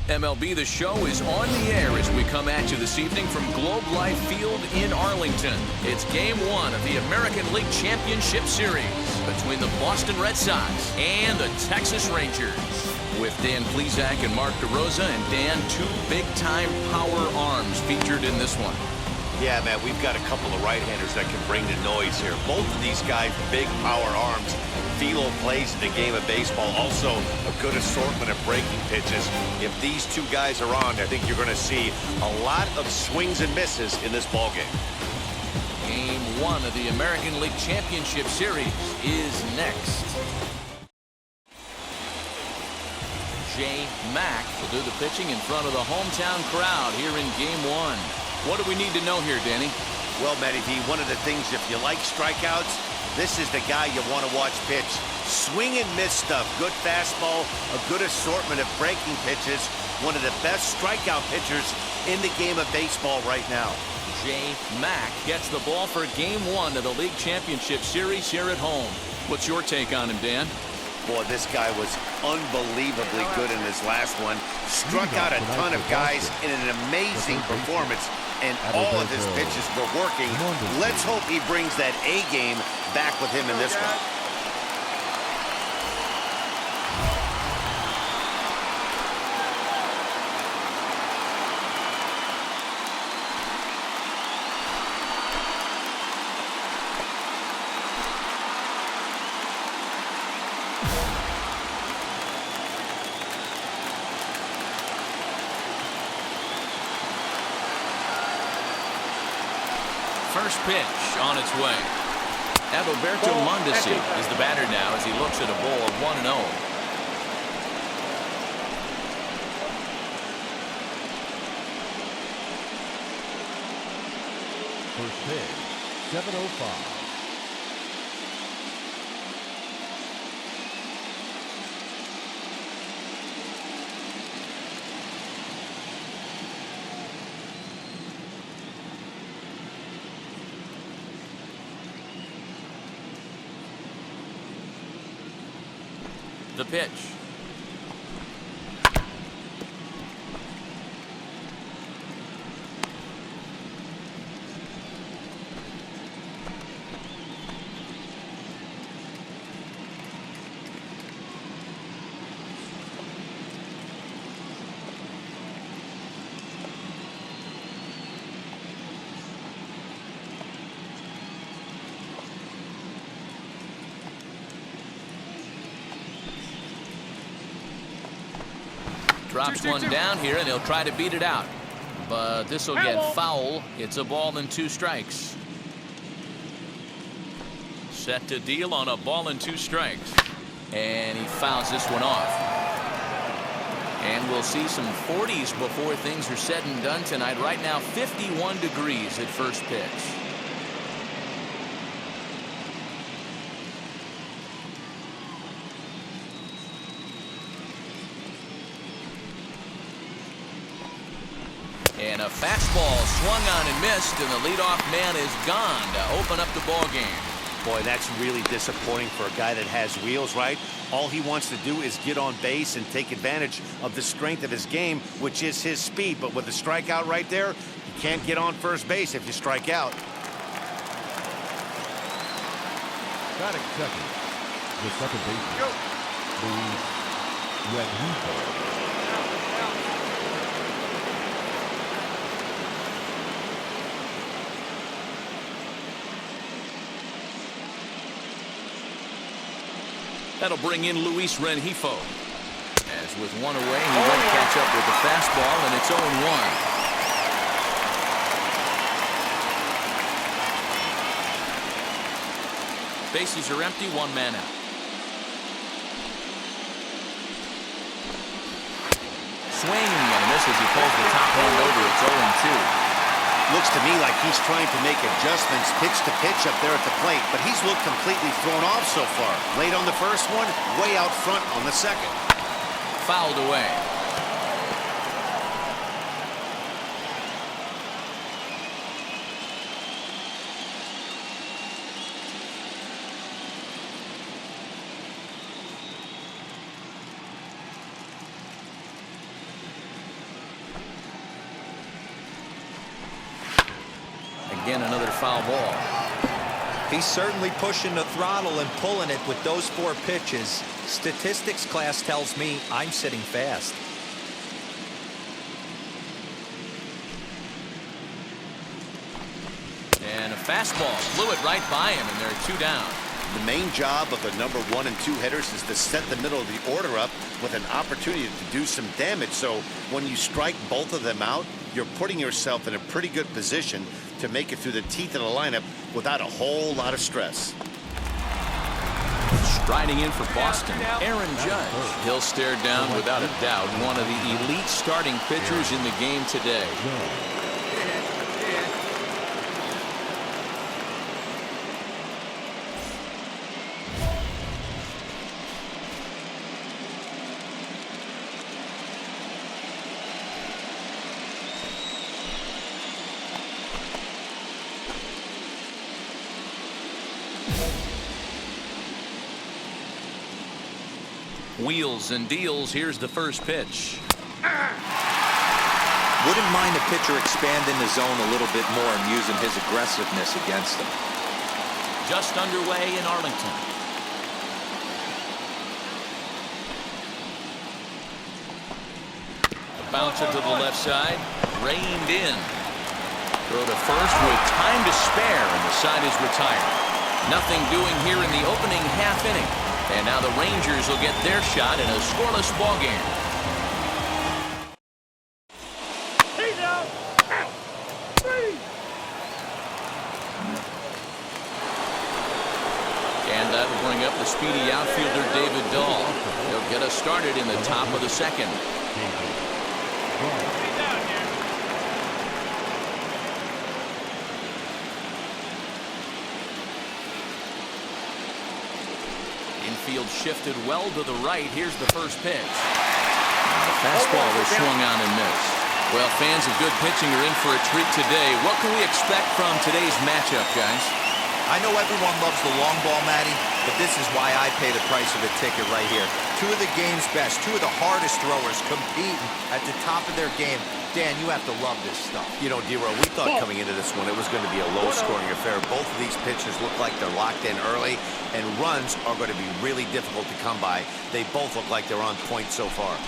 MLB The Show is on the air as we come at you this evening from Globe Life Field in Arlington. It's Game 1 of the American League Championship Series between the Boston Red Sox and the Texas Rangers. With Dan Plesac and Mark DeRosa, and Dan, two big-time power arms featured in this one. Yeah, man, we've got a couple of right-handers that can bring the noise here. Both of these guys, big power arms. Philo plays in the game of baseball. Also, a good assortment of breaking pitches. If these two guys are on, I think you're going to see a lot of swings and misses in this ballgame. Game 1 of the American League Championship Series is next. Jay Mack will do the pitching in front of the hometown crowd here in Game 1. What do we need to know here, Danny? Well, Matty D, one of the things, if you like strikeouts, this is the guy you want to watch pitch. Swing and miss stuff. Good fastball, a good assortment of breaking pitches. One of the best strikeout pitchers in the game of baseball right now. Jay Mack gets the ball for Game 1 of the League Championship Series here at home. What's your take on him, Dan? Boy, this guy was unbelievably good in his last one. Struck out a ton of guys in an amazing performance, and all of his pitches were working. Let's hope he brings that A game back with him in this one. First pitch on its way. Adalberto Mondesi is the batter now as he looks at a ball of 1-0. First pitch, 7:05. The pitch. Drops one down here, and he'll try to beat it out. But this will get foul. It's a ball and 2 strikes. Set to deal on a ball and 2 strikes. And he fouls this one off. And we'll see some 40s before things are said and done tonight. Right now, 51 degrees at first pitch. And a fastball swung on and missed, and the leadoff man is gone to open up the ball game. Boy, that's really disappointing for a guy that has wheels, right? All he wants to do is get on base and take advantage of the strength of his game, which is his speed. But with a strikeout right there, you can't get on first base if you strike out. Batting second, the second baseman, Luis Rengifo. That'll bring in Luis Rengifo. As with one away, he won't catch up with the fastball, and it's 0-1. Bases are empty, 1 man out. Swing and a miss as he pulls the top hand over. It's 0-2. Looks to me like he's trying to make adjustments pitch to pitch up there at the plate, but he's looked completely thrown off so far. Late on the first one, way out front on the second. Fouled away. and another foul ball. He's certainly pushing the throttle and pulling it with those 4 pitches. Statistics class tells me I'm sitting fast. And a fastball flew it right by him, and there are 2 down. The main job of the number 1 and 2 hitters is to set the middle of the order up with an opportunity to do some damage. So when you strike both of them out, you're putting yourself in a pretty good position to make it through the teeth of the lineup without a whole lot of stress. Striding in for Boston, Aaron Judge. He'll stare down without a doubt one of the elite starting pitchers in the game today. Wheels and deals. Here's the first pitch. Wouldn't mind a pitcher expanding the zone a little bit more and using his aggressiveness against them. Just underway in Arlington. A bouncer to the left side, reined in. Throw to first with time to spare, and the side is retired. Nothing doing here in the opening half inning. And now the Rangers will get their shot in a scoreless ball game. And that will bring up the speedy outfielder David Dahl. He'll get us started in the top of the second. Infield shifted well to the right. Here's the first pitch. And the fastball was swung on and missed. Well, fans of good pitching are in for a treat today. What can we expect from today's matchup, guys? I know everyone loves the long ball, Matty, but this is why I pay the price of a ticket right here. 2 of the game's best, 2 of the hardest throwers competing at the top of their game. Dan, you have to love this stuff. You know, D-Row, we thought coming into this one it was going to be a low-scoring affair. Both of these pitchers look like they're locked in early, and runs are going to be really difficult to come by. They both look like they're on point so far.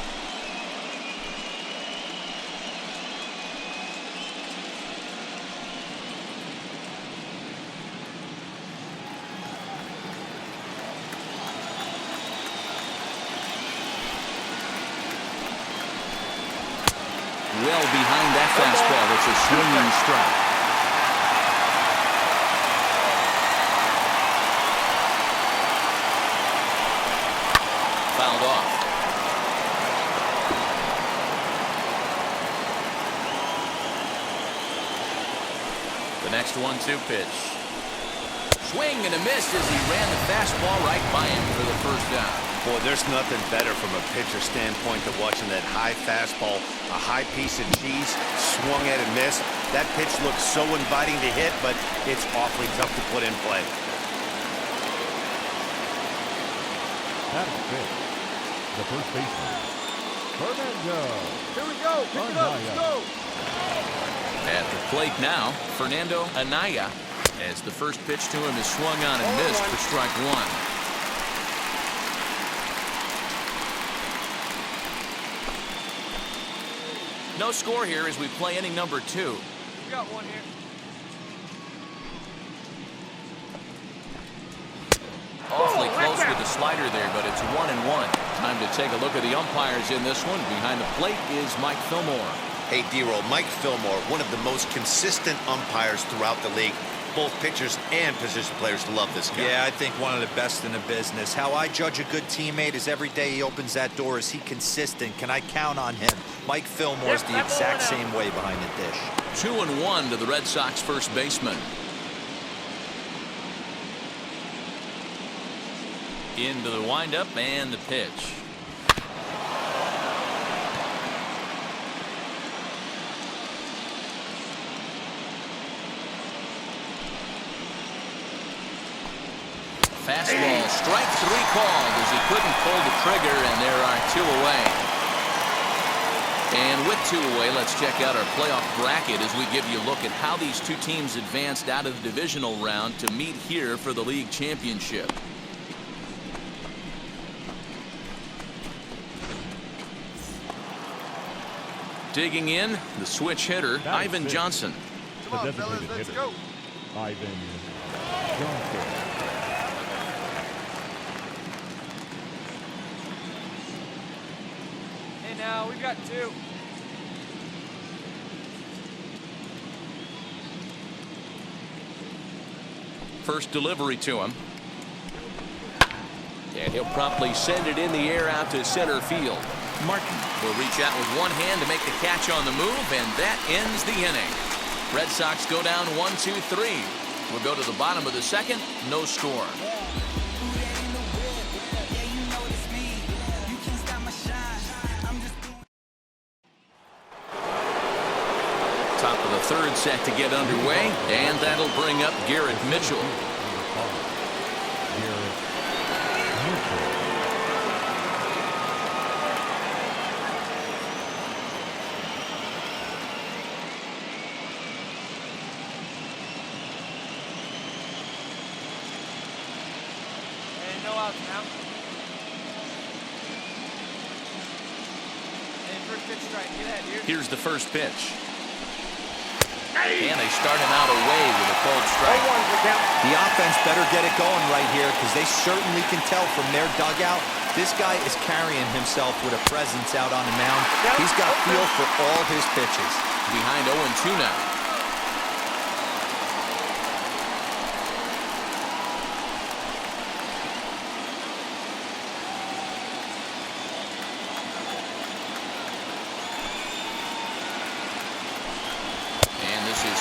Well behind that fastball. It's a swinging strike. Fouled off. The next 1-2 pitch. Swing and a miss as he ran the fastball right by him for the first down. Boy, there's nothing better from a pitcher standpoint than watching that high fastball, a high piece of cheese, swung at and missed. That pitch looks so inviting to hit, but it's awfully tough to put in play. That's it. The first baseman, Fernando. Here we go. Pick it up. Let's go. At the plate now, Fernando Anaya, as the first pitch to him is swung on and missed for strike 1. No score here as we play inning number 2. We got one here. Awfully close with the slider there, but it's 1-1. Time to take a look at the umpires in this one. Behind the plate is Mike Fillmore. Hey, D-Roll, Mike Fillmore, one of the most consistent umpires throughout the league. Both pitchers and position players love this guy. Yeah, I think one of the best in the business. How I judge a good teammate is every day he opens that door. Is he consistent? Can I count on him? Mike Fillmore's the exact same way behind the dish. 2-1 to the Red Sox first baseman. Into the windup and the pitch. Fastball, strike 3 called as he couldn't pull the trigger, and there are 2 away. And with 2 away, let's check out our playoff bracket as we give you a look at how these two teams advanced out of the divisional round to meet here for the league championship. Digging in, the switch hitter, Ivan Johnson. Come on, fellas, let's go. Ivan Johnson. Hey, now, we've got 2. First delivery to him. And he'll promptly send it in the air out to center field. Martin will reach out with one hand to make the catch on the move, and that ends the inning. Red Sox go down 1-2-3. We'll go to the bottom of the second. No score. Top of the third set to get underway, and that'll bring up Garrett Mitchell. And no outs now. And first pitch strike. Get ahead, dude. Here's the first pitch. And they start him out away with a cold strike. The offense better get it going right here because they certainly can tell from their dugout this guy is carrying himself with a presence out on the mound. He's got feel for all his pitches. Behind 0-2 now.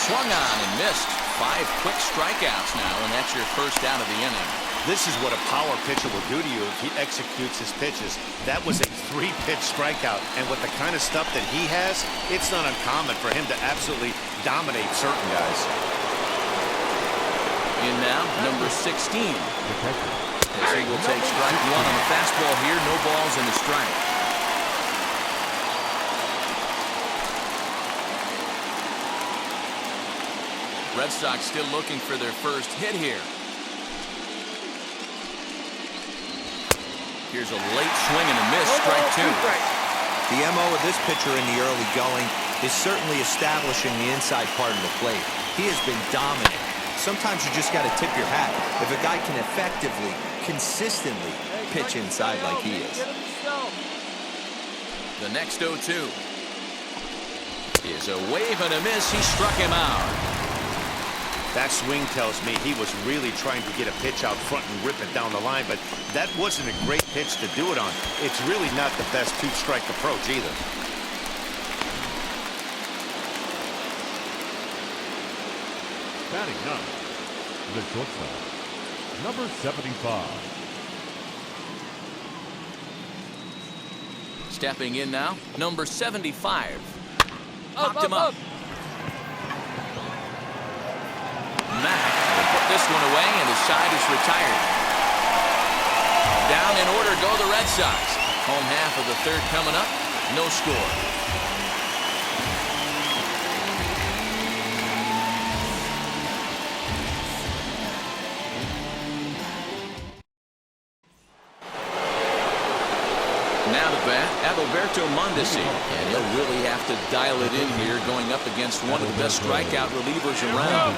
Swung on and missed. 5 quick strikeouts now, and that's your first out of the inning. This is what a power pitcher will do to you if he executes his pitches. That was a 3-pitch strikeout, and with the kind of stuff that he has, it's not uncommon for him to absolutely dominate certain guys. In now, number 16. As he will take strike 1 on the fastball here. No balls and a strike. Red Sox still looking for their first hit here. Here's a late swing and a miss, strike 2. The MO of this pitcher in the early going is certainly establishing the inside part of the plate. He has been dominant. Sometimes you just got to tip your hat if a guy can effectively, consistently pitch inside like he is. The next 0-2 is a wave and a miss. He struck him out. That swing tells me he was really trying to get a pitch out front and rip it down the line, but that wasn't a great pitch to do it on. It's really not the best 2-strike approach either. Batting up, the shortstop, number 75. Stepping in now, number 75. Popped him up. Mack will put this one away, and his side is retired. Down in order go the Red Sox. Home half of the third coming up. No score. Now to bat, Adalberto Mondesi. And he'll really have to dial it in here going up against one of the best strikeout relievers around.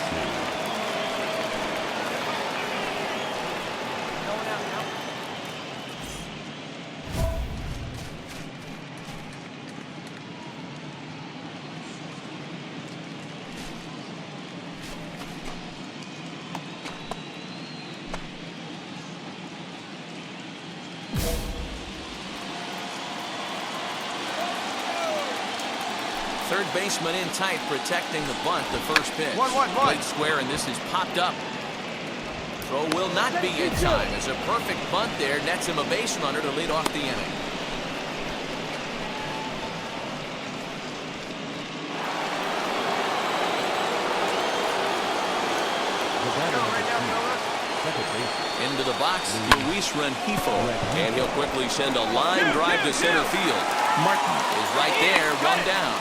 Third baseman in tight, protecting the bunt, the first pitch. Plate square, and this is popped up. Throw will not be in time. As a perfect bunt there, nets him a base runner to lead off the inning. Into the box, Luis Rengifo, and he'll quickly send a line drive to center field. Martin is right there, run down.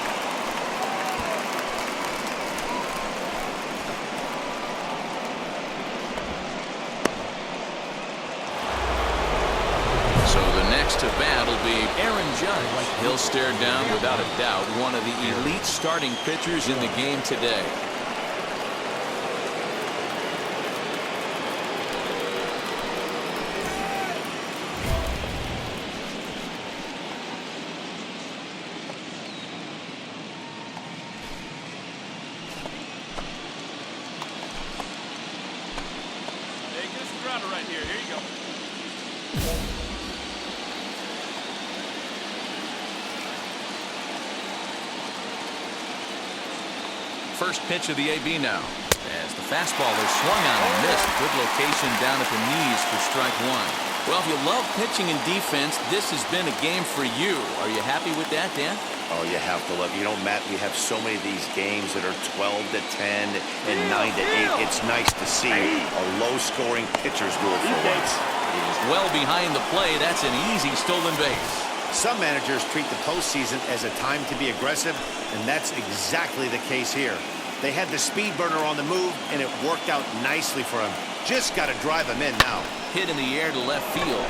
So the next to bat will be Aaron Judge. He'll stare down without a doubt one of the elite starting pitchers in the game today. Right here. Here you go. First pitch of the AB now. As the fastball is swung on and missed. Good location down at the knees for strike one. Well, if you love pitching and defense, this has been a game for you. Are you happy with that, Dan? Oh, you have to love. You know, Matt, we have so many of these games that are 12-10 and 9-8. It's nice to see a low-scoring pitcher's duel for once. He is well behind the play. That's an easy stolen base. Some managers treat the postseason as a time to be aggressive, and that's exactly the case here. They had the speed burner on the move, and it worked out nicely for him. Just got to drive him in now. Hit in the air to left field.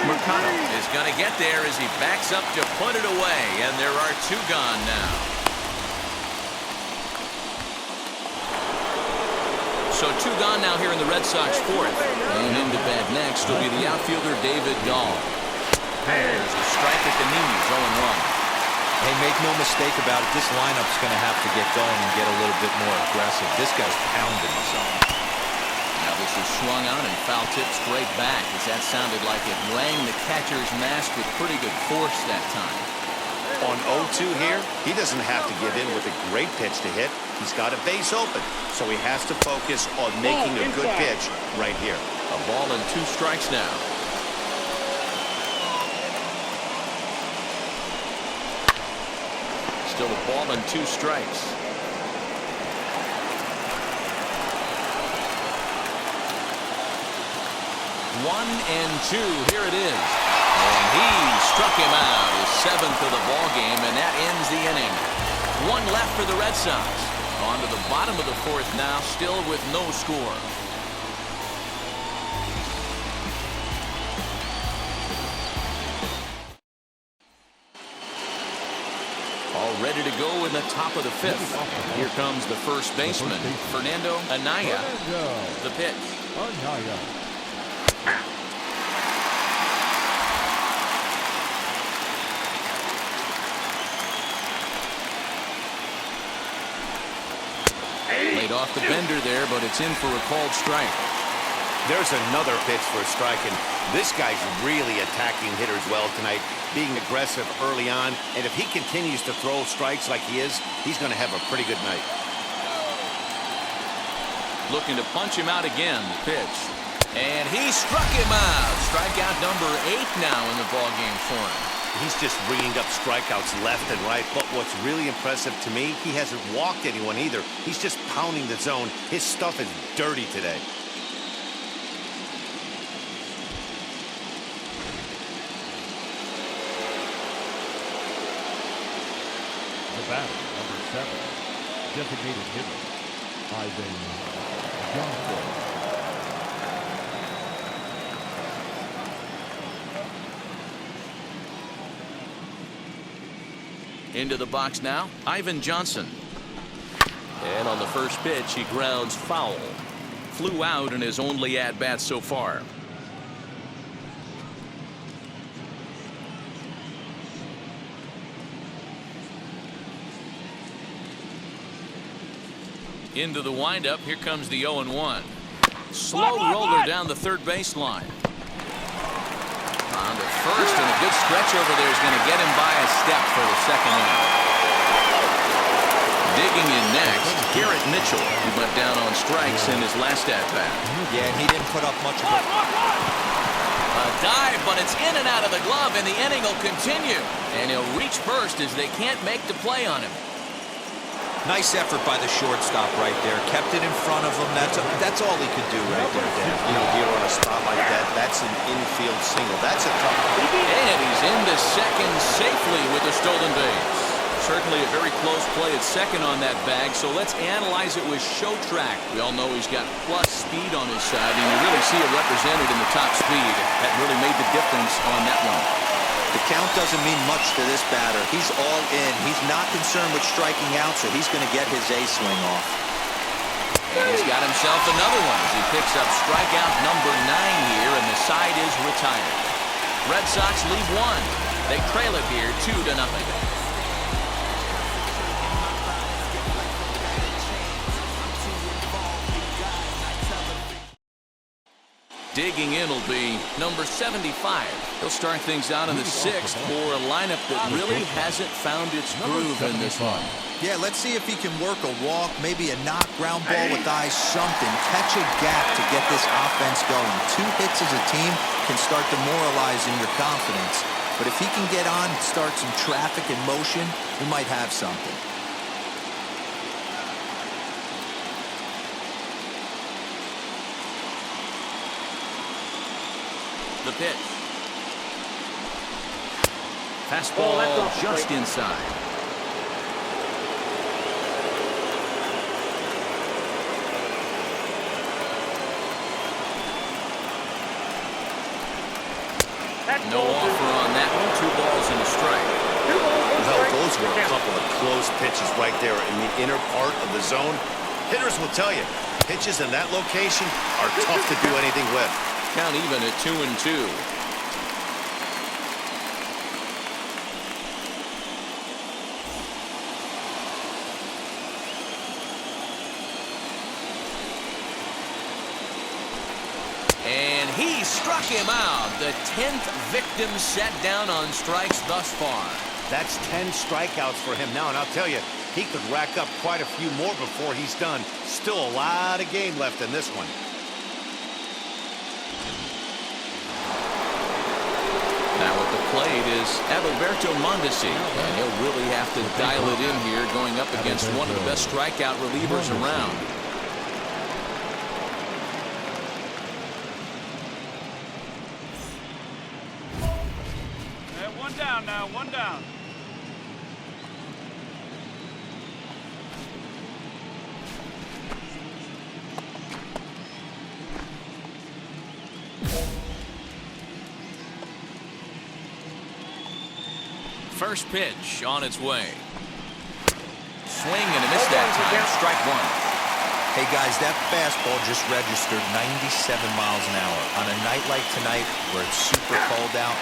Mercado is going to get there as he backs up to put it away, and there are two gone now. So two gone now here in the Red Sox fourth. And into bat next will be the outfielder David Dahl. There's a strike at the knees, 0-1. Hey, make no mistake about it, this lineup's going to have to get going and get a little bit more aggressive. This guy's pounding the zone. Now this is swung on and foul tip straight back, as that sounded like it rang the catcher's mask with pretty good force that time. On 0-2 here, he doesn't have to give in with a great pitch to hit. He's got a base open, so he has to focus on making a good pitch right here. A ball and two strikes now. Still a ball and two strikes. 1-2. Here it is. And he struck him out, his seventh of the ball game, and that ends the inning. One left for the Red Sox. On to the bottom of the fourth now, still with no score. All ready to go in the top of the fifth. Here comes the first baseman, Fernando Anaya. The pitch. Laid off the bender there, but it's in for a called strike. There's another pitch for a strike, and this guy's really attacking hitters well tonight, being aggressive early on, and if he continues to throw strikes like he is, he's going to have a pretty good night. Looking to punch him out again, the pitch. And he struck him out. Strikeout number 8 now in the ballgame for him. He's just ringing up strikeouts left and right, but what's really impressive to me, he hasn't walked anyone either. He's just pounding the zone. His stuff is dirty today. The batter, number 7, designated hitter, Ivan Johnson. Into the box now, Ivan Johnson. And on the first pitch, he grounds foul. Flew out in his only at-bat so far. Into the windup, here comes the 0-1. Slow roller down the third baseline. On to first, and a good stretch over there is going to get him by a step for the second out. Digging in next, Garrett Mitchell, who went down on strikes in his last at-bat. Yeah, and he didn't put up much of A dive, but it's in and out of the glove, and the inning will continue. And he'll reach first as they can't make the play on him. Nice effort by the shortstop right there. Kept it in front of him. That's all he could do right there, Dan. You know, here on a spot like that, that's an infield single. That's a tough one. And he's into second safely with the stolen base. Certainly a very close play at second on that bag, so let's analyze it with show track. We all know he's got plus speed on his side, and you really see it represented in the top speed. That really made the difference on that one. The count doesn't mean much to this batter. He's all in. He's not concerned with striking out, so he's going to get his A swing off. And he's got himself another one as he picks up strikeout number 9 here, and the side is retired. Red Sox lead 1. They trail it here 2-0. Digging in will be number 75. He'll start things out in the 6th for a lineup that really hasn't found its groove in this one. Yeah, let's see if he can work a walk, maybe a knock, ground ball with eyes, something. Catch a gap to get this offense going. 2 hits as a team can start demoralizing your confidence. But if he can get on, start some traffic in motion, we might have something. The pitch. Fastball just inside. No offer on that one. 2 balls and a strike. Well, those were a couple of close pitches right there in the inner part of the zone. Hitters will tell you, pitches in that location are tough to do anything with. Count even at 2-2. And he struck him out. The 10th victim set down on strikes thus far. That's 10 strikeouts for him now, and I'll tell you, he could rack up quite a few more before he's done. Still a lot of game left in this one. Now at the plate is Adalberto Mondesi, and he'll really have to dial it in here going up against one of the best strikeout relievers around. One down now, one down. First pitch on its way. Swing and a miss that time. Strike 1. Hey guys, that fastball just registered 97 miles an hour. On a night like tonight where it's super cold out,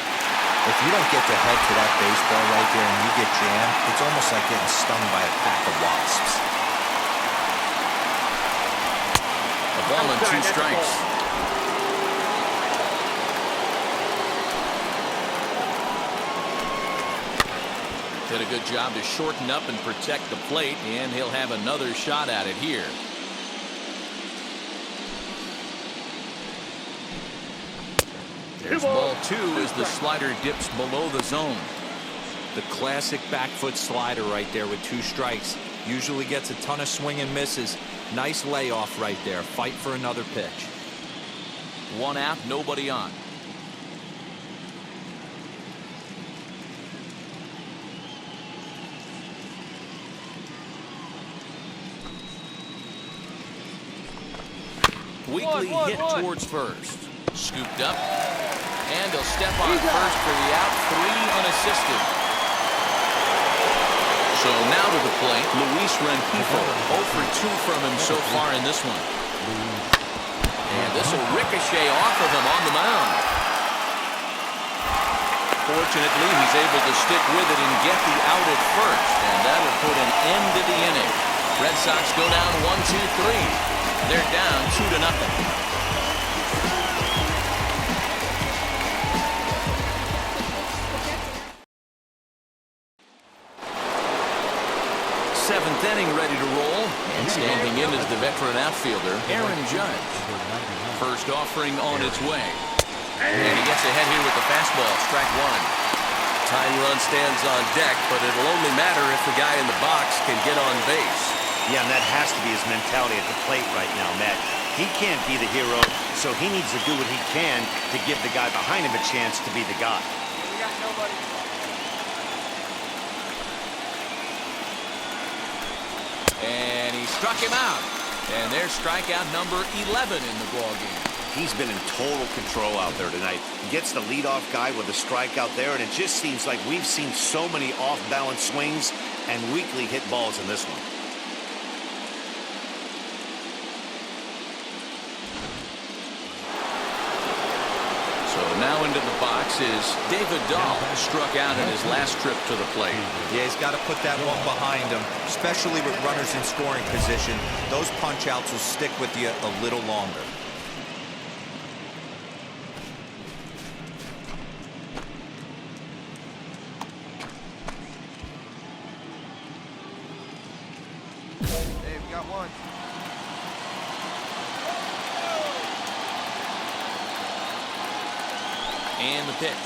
if you don't get to head to that baseball right there and you get jammed, it's almost like getting stung by a pack of wasps. A ball and 2 strikes. Did a good job to shorten up and protect the plate, and he'll have another shot at it here. There's ball 2 as the slider dips below the zone. The classic back foot slider right there with 2 strikes. Usually gets a ton of swing and misses. Nice layoff right there. Fight for another pitch. 1 out, nobody on. Weekly hit towards first. Scooped up. And he'll step on first for the out. 3 unassisted. So now to the plate, Luis Rengifo. 0 for 2 from him so far in this one. And this will ricochet off of him on the mound. Fortunately, he's able to stick with it and get the out at first. And that'll put an end to the inning. Red Sox go down 1-2-3. They're down 2-0. 7th inning ready to roll. And standing in is the veteran outfielder, Aaron Judge. First offering on its way. And he gets ahead here with the fastball. Strike 1. Tying run stands on deck, but it'll only matter if the guy in the box can get on base. Yeah, and that has to be his mentality at the plate right now, Matt. He can't be the hero, so he needs to do what he can to give the guy behind him a chance to be the guy. We got nobody. And he struck him out. And there's strikeout number 11 in the ballgame. He's been in total control out there tonight. Gets the leadoff guy with a strikeout there, and it just seems like we've seen so many off-balance swings and weakly hit balls in this one. So now into the box is David Dahl, struck out in his last trip to the plate. Yeah, he's got to put that one behind him, especially with runners in scoring position. Those punch-outs will stick with you a little longer. Hey, we got one. And the pitch.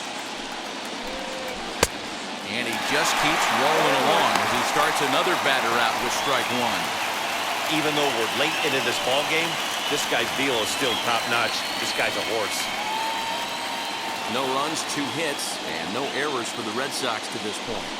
And he just keeps rolling along as he starts another batter out with strike one. Even though we're late into this ball game, this guy's feel is still top-notch. This guy's a horse. No runs, 2 hits, and no errors for the Red Sox to this point.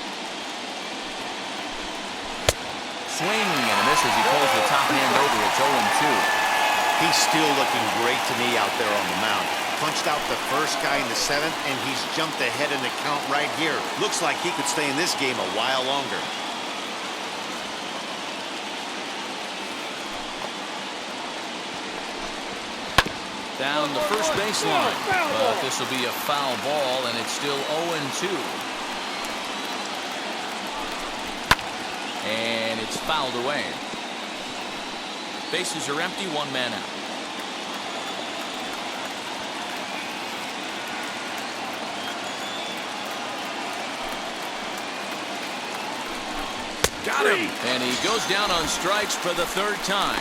Swing and a miss as he pulls the top hand over. It's 0-2. He's still looking great to me out there on the mound. Punched out the first guy in the 7th, and he's jumped ahead in the count right here. Looks like he could stay in this game a while longer. Down the first baseline, but this will be a foul ball, and it's still 0-2. And it's fouled away. Bases are empty, 1 man out. Got him! And he goes down on strikes for the 3rd time.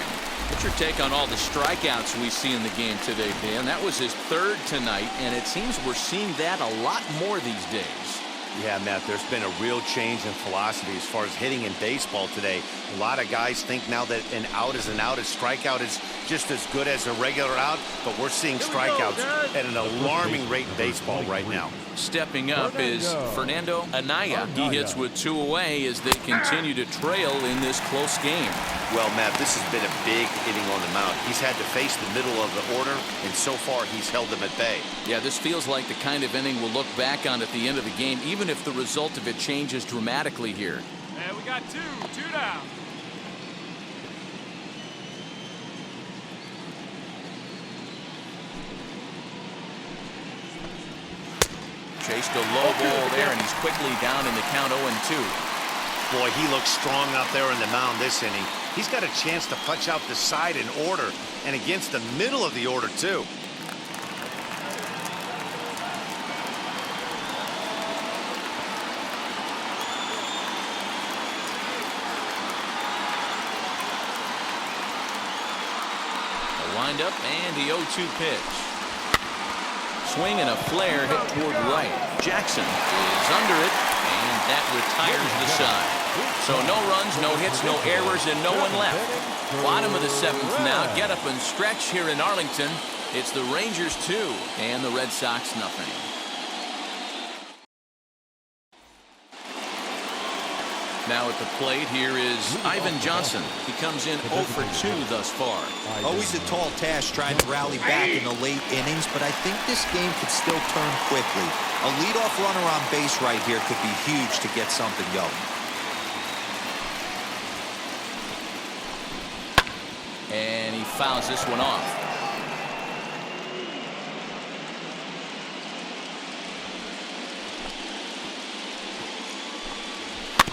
What's your take on all the strikeouts we see in the game today, Dan? That was his 3rd tonight, and it seems we're seeing that a lot more these days. Yeah, Matt, there's been a real change in philosophy as far as hitting in baseball today. A lot of guys think now that an out is an out, a strikeout is just as good as a regular out, but we're seeing strikeouts at an alarming rate in baseball right now. Stepping up is Fernando Anaya. He hits with 2 away as they continue to trail in this close game. Well, Matt, this has been a big inning on the mound. He's had to face the middle of the order, and so far he's held them at bay. Yeah, this feels like the kind of inning we'll look back on at the end of the game, even if the result of it changes dramatically here. And we got two down. Chased a low ball there, and he's quickly down in the count 0-2. Boy, he looks strong out there in the mound this inning. He's got a chance to punch out the side in order, and against the middle of the order, too. A windup and the 0-2 pitch. Swing and a flare hit toward right. Jackson is under it, and that retires the side. So no runs, no hits, no errors, and no one left. Bottom of the 7th now. Get up and stretch here in Arlington. It's the Rangers 2 and the Red Sox nothing. Now at the plate, here is Ivan Johnson. He comes in 0 for 2 thus far. Always a tall task trying to rally back in the late innings, but I think this game could still turn quickly. A leadoff runner on base right here could be huge to get something going. And he fouls this one off.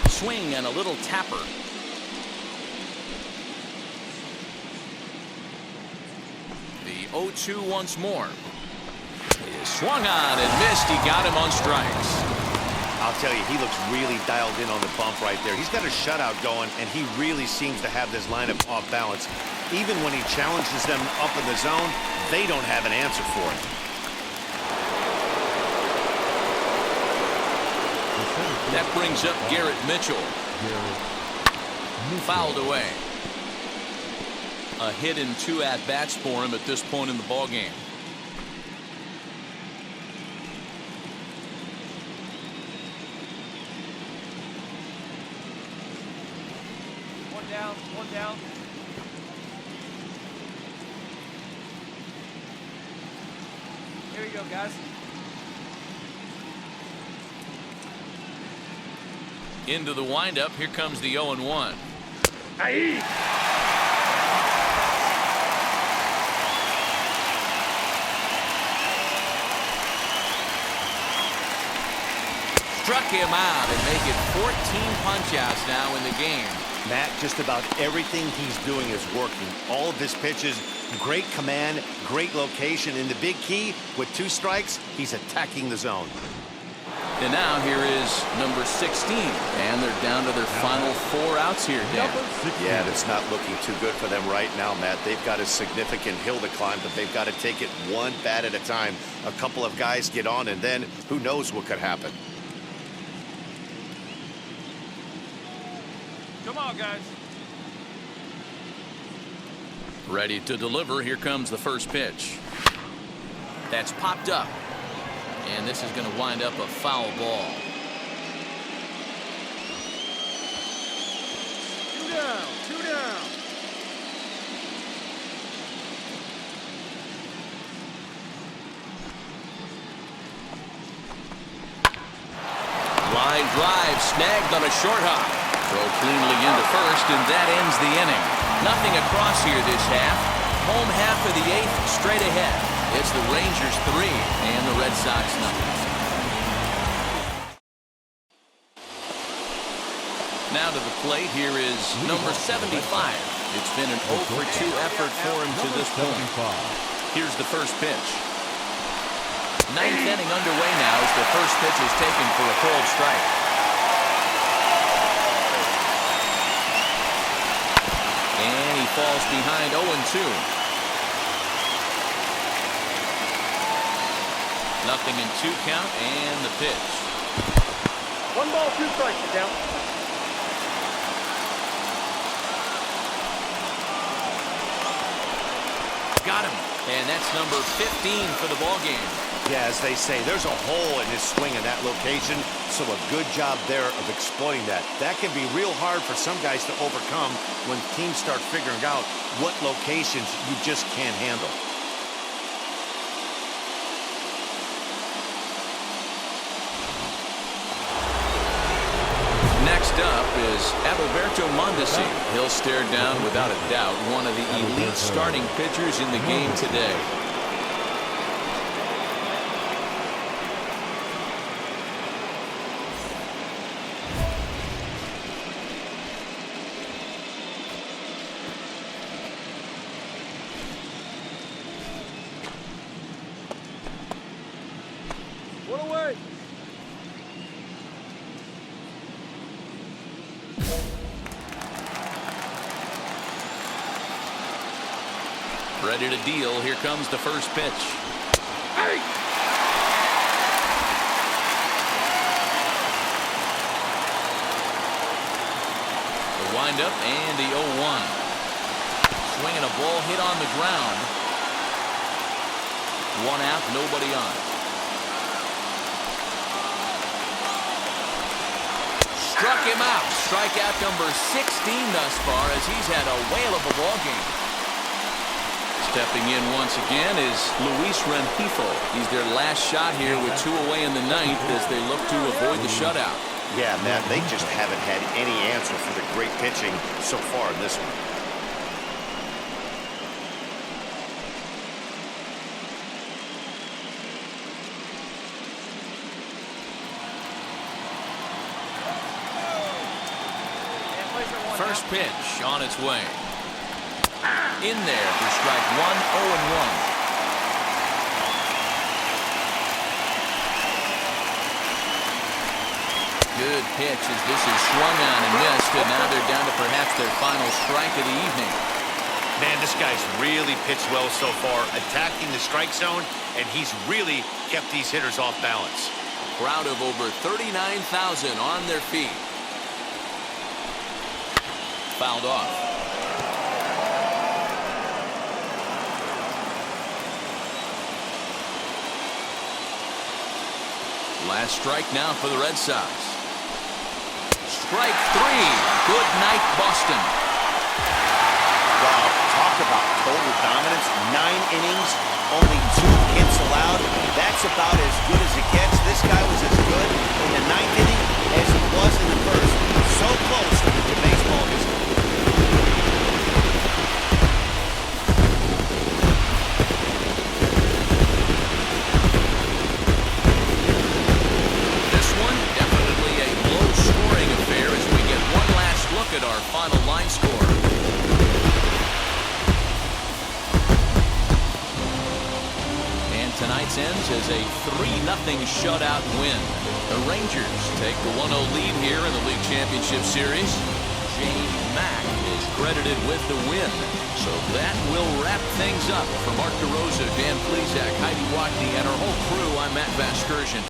Swing and a little tapper. The 0-2 once more. He swung on and missed. He got him on strikes. I'll tell you, he looks really dialed in on the bump right there. He's got a shutout going, and he really seems to have this lineup off balance. Even when he challenges them up in the zone, they don't have an answer for it. That brings up Garrett Mitchell. Fouled away. A hit in 2 at-bats for him at this point in the ball game. One down, one down. Here we go, guys. Into the windup. Here comes the 0-1. Struck him out and make it 14 punch-outs now in the game. Matt, just about everything he's doing is working. All of his pitches, great command, great location. And the big key, with 2 strikes, he's attacking the zone. And now here is number 16. And they're down to their final 4 outs here, Dan. Yeah, it's not looking too good for them right now, Matt. They've got a significant hill to climb, but they've got to take it one bat at a time. A couple of guys get on, and then who knows what could happen. Come on, guys. Ready to deliver. Here comes the first pitch. That's popped up. And this is going to wind up a foul ball. 2 down, 2 down. Line drive snagged on a short hop. Throw cleanly into first, and that ends the inning. Nothing across here this half. Home half of the 8th, straight ahead. It's the Rangers 3 and the Red Sox nothing. Now to the plate, here is number 75. It's been an 0 for 2 effort for him to this point. Here's the first pitch. 9th inning underway now as the first pitch is taken for a called strike. And he falls behind 0-2. Nothing in 2 count, and the pitch. 1 ball, 2 strikes, sit down. Got him. And that's number 15 for the ball game. Yeah, as they say, there's a hole in his swing in that location, so a good job there of exploiting that. That can be real hard for some guys to overcome when teams start figuring out what locations you just can't handle. Next up is Adalberto Mondesi. He'll stare down, without a doubt, one of the elite starting pitchers in the game today. One away. Ready to deal. Here comes the first pitch. Hey! The windup and the 0-1. Swinging a ball hit on the ground. 1 out, nobody on. Struck him out. Strikeout number 16 thus far as he's had a whale of a ball game. Stepping in once again is Luis Rengifo. He's their last shot here with 2 away in the 9th as they look to avoid the shutout. Yeah, Matt, they just haven't had any answer for the great pitching so far in this one. First pitch on its way. In there for strike 1, 0-1. Good pitch as this is swung on and missed, and now they're down to perhaps their final strike of the evening. Man, this guy's really pitched well so far, attacking the strike zone, and he's really kept these hitters off balance. Crowd of over 39,000 on their feet. Fouled off. Last strike now for the Red Sox. Strike three. Good night, Boston. Wow, talk about total dominance. 9 innings, only 2 hits allowed. That's about as good as it gets. This guy was as good in the 9th inning as he was in the 1st. So close to baseball history. This one, definitely a low-scoring affair as we get one last look at our final line score. Tonight's ends as a 3-0 shutout win. The Rangers take the 1-0 lead here in the League Championship Series. James Mack is credited with the win. So that will wrap things up. For Mark DeRosa, Dan Plesac, Heidi Watney, and our whole crew, I'm Matt Vasgersian.